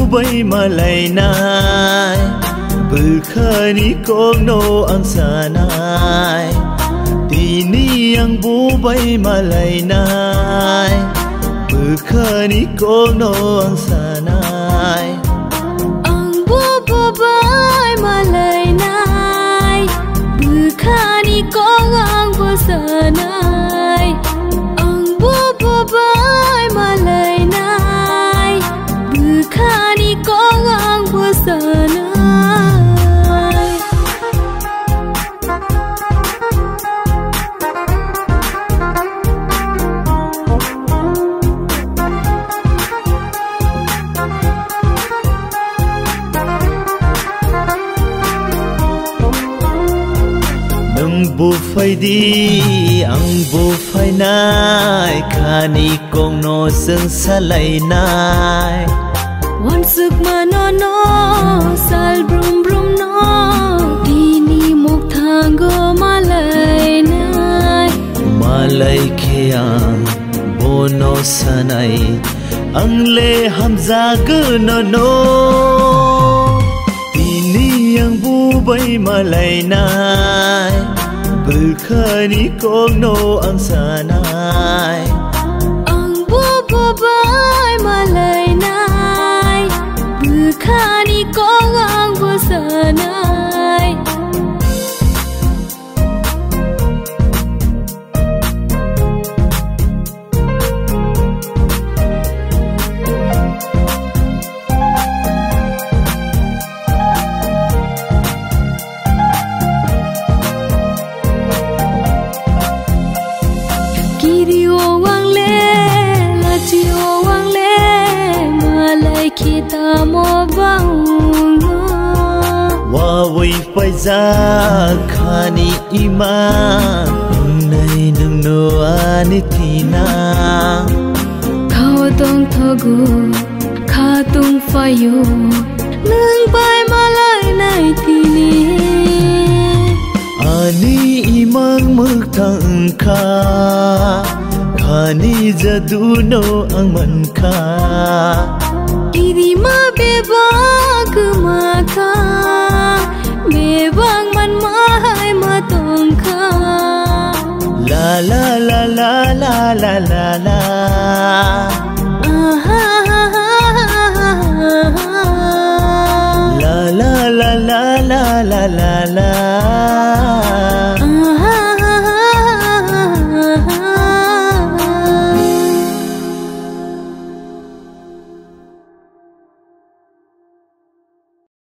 Bay malay nay Berkhani kogno ang sanay Dini ang bubay malay nay Berkhani kogno ang sanay Ang bubay malay nay Berkhani kog ang sanay Ang bubay malay nay Berkhani kog ang sanay Bufay di ang bufay nay Kani kong no seng salay nay Wansuk manono sal brum brum no Dini muk tanggo malay nay Malay kiyang bono sanay Ang leham zagono no Dini ang bubay malay nay Berkhani kogno ang sanay Ang bubay malay nay Berkhani kog ang sanay Kita mo bang Waway paiza khani ima Nai nung no anitina Kau tong thogu khatung fayo Nung pai malay nai tini Ani imang magtang ka Khani jadu no ang man ka Diri ma bebang mata Bebang man mahai matong ka La la la la la la la la